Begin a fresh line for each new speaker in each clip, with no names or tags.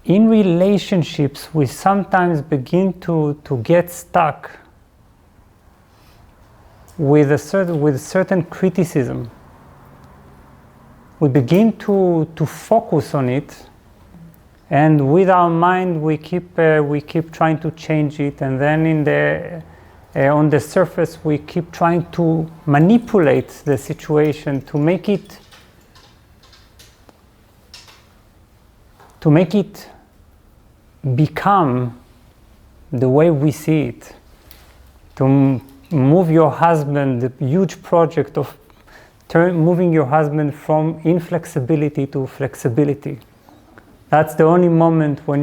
in relationships, we sometimes begin to get stuck with certain criticism. We begin to focus on it, and with our mind we keep trying to change it, and then on the surface we keep trying to manipulate the situation to make it become the way we see it. To move your husband, the huge project of moving your husband from inflexibility to flexibility. That's the only moment when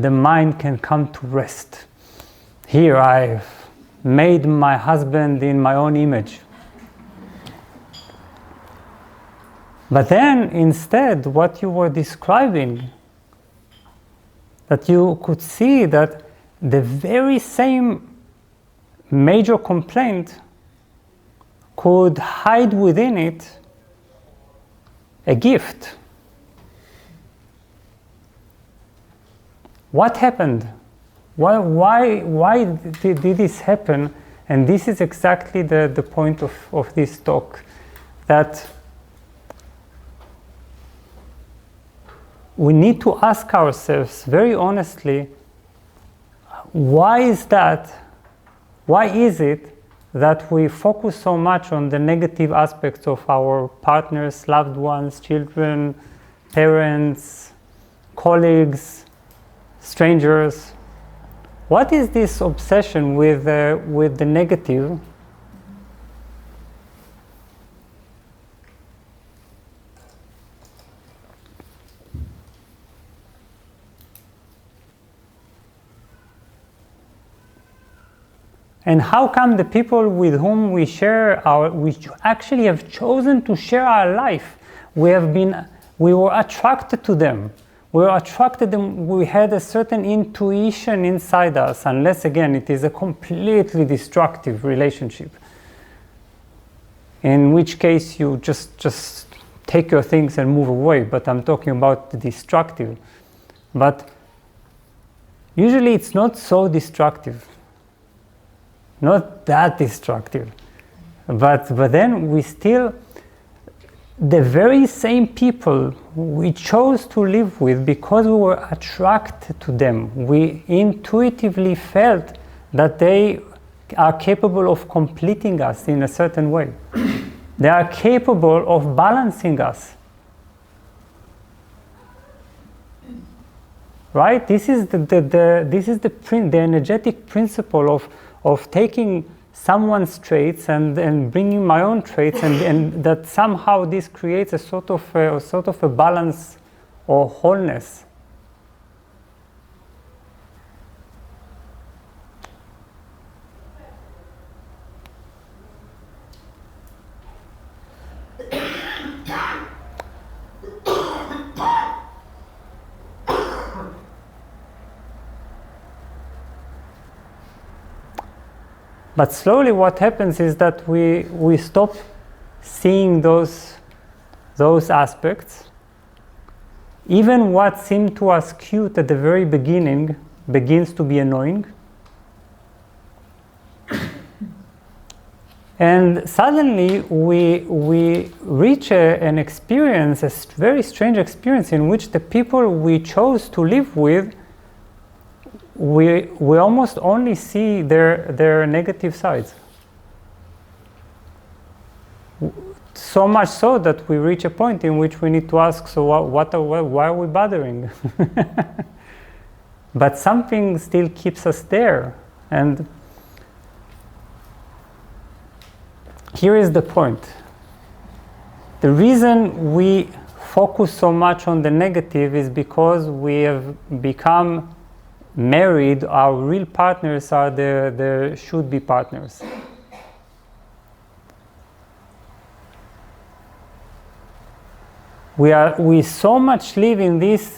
the mind can come to rest. Here, I've made my husband in my own image. But then, instead, what you were describing, that you could see that the very same major complaint could hide within it a gift. What happened? Why did this happen? And this is exactly the point of this talk, that we need to ask ourselves very honestly, why is that? Why is it that we focus so much on the negative aspects of our partners, loved ones, children, parents, colleagues, strangers? What is this obsession with the negative? And how come the people with whom we actually have chosen to share our life, we were attracted to them. We had a certain intuition inside us, unless again it is a completely destructive relationship. In which case you just take your things and move away, but I'm talking about the destructive. But usually it's not so destructive. Not that destructive, but then the very same people we chose to live with, because we were attracted to them, we intuitively felt that they are capable of completing us in a certain way. They are capable of balancing us. Right? This is the energetic principle of taking someone's traits and bringing my own traits, and that somehow this creates a sort of a balance or wholeness. But slowly what happens is that we stop seeing those aspects. Even what seemed to us cute at the very beginning begins to be annoying. And suddenly we reach an experience, a very strange experience, in which the people we chose to live with, we almost only see their negative sides. So much so that we reach a point in which we need to ask, so why are we bothering? But something still keeps us there. And here is the point. The reason we focus so much on the negative is because we have become married. Our real partners are the should-be partners. We so much live in these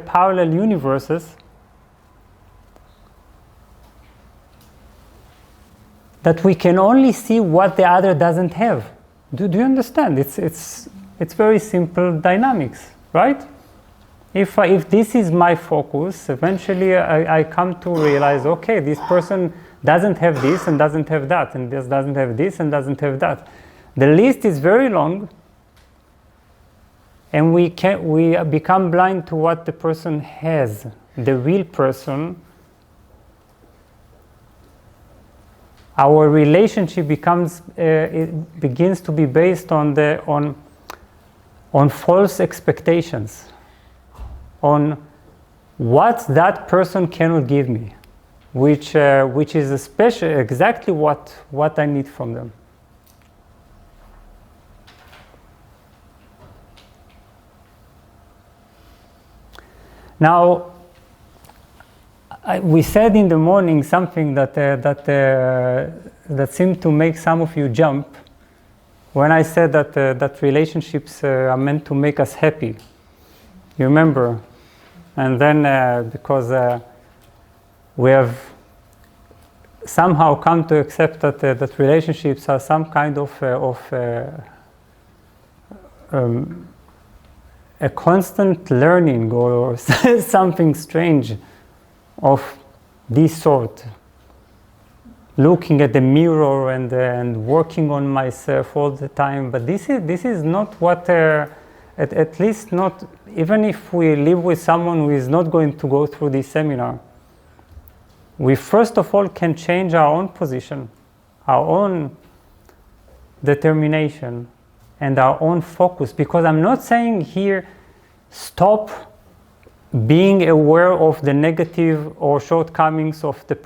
parallel universes that we can only see what the other doesn't have. Do you understand? It's very simple dynamics, right? If this is my focus, eventually I come to realize, okay, this person doesn't have this and doesn't have that, and this doesn't have this and doesn't have that. The list is very long, and we become blind to what the person has, the real person. Our relationship it begins to be based on false expectations, on what that person cannot give me, which is exactly what I need from them. Now, we said in the morning something that seemed to make some of you jump when I said that relationships are meant to make us happy. You remember? And then because we have somehow come to accept that relationships are some kind of a constant learning or something strange of this sort, looking at the mirror and working on myself all the time. But this is not what, at least not, even if we live with someone who is not going to go through this seminar, we first of all can change our own position, our own determination, and our own focus. Because I'm not saying here, stop being aware of the negative or shortcomings of the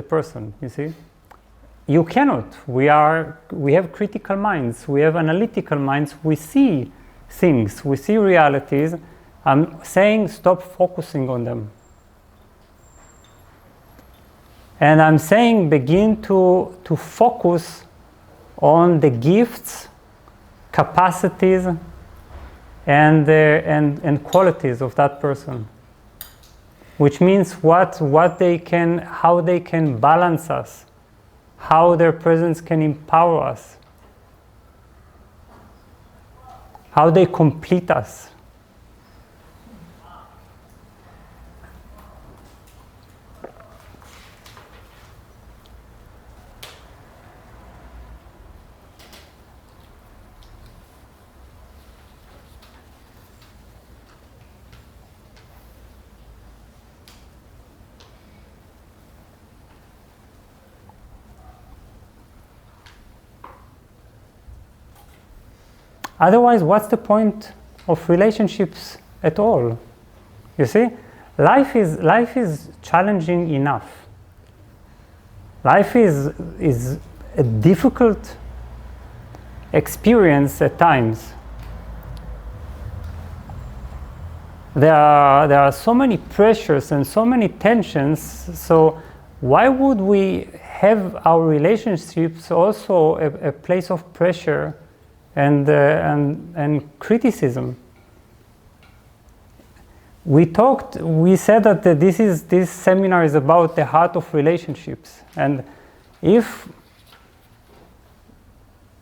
person, you see? You cannot. We have critical minds, we have analytical minds, we see things, we see realities. I'm saying stop focusing on them. And I'm saying begin to focus on the gifts, capacities, and qualities of that person, which means how they can balance us, how their presence can empower us, how they complete us. Otherwise, what's the point of relationships at all? You see, life is challenging enough. Life is a difficult experience at times. There are so many pressures and so many tensions. So why would we have our relationships also a place of pressure and criticism? We said that this seminar is about the heart of relationships, and if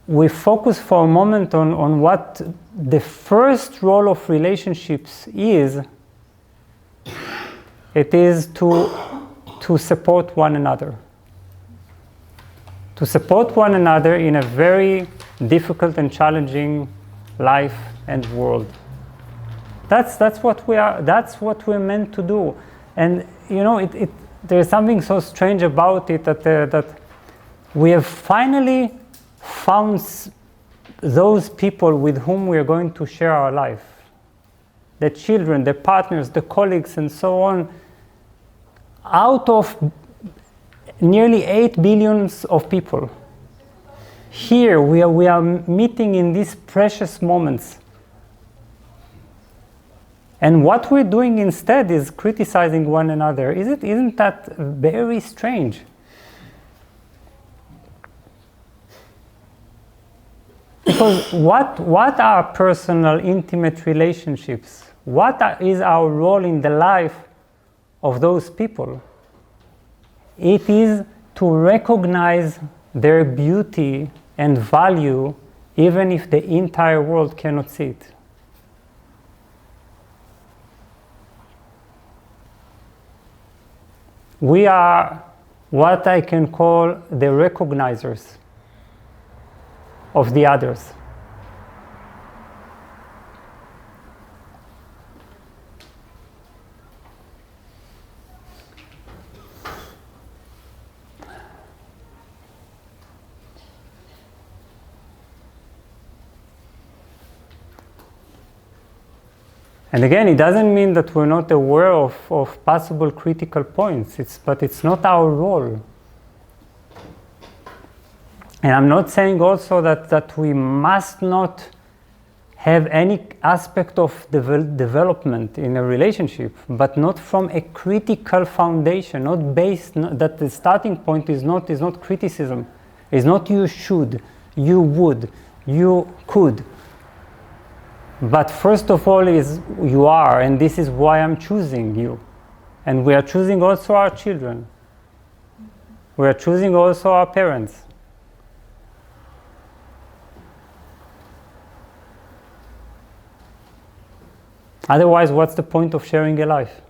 we focus for a moment on what the first role of relationships is, it is to support one another. To support one another in a very difficult and challenging life and world. That's what we are. That's what we're meant to do. And you know, there's something so strange about it that we have finally found those people with whom we are going to share our life. The children, the partners, the colleagues, and so on. Out of nearly 8 billion of people. Here we are meeting in these precious moments. And what we're doing instead is criticizing one another. Isn't that very strange? Because what are personal, intimate relationships? What is our role in the life of those people? It is to recognize their beauty and value, even if the entire world cannot see it. We are what I can call the recognizers of the others. And again, it doesn't mean that we're not aware of possible critical points, but it's not our role. And I'm not saying also that we must not have any aspect of development in a relationship, but not from a critical foundation, not based, that the starting point is not criticism. It's not you should, you would, you could. But first of all is you are, and this is why I'm choosing you. And we are choosing also our children. We are choosing also our parents. Otherwise, what's the point of sharing a life?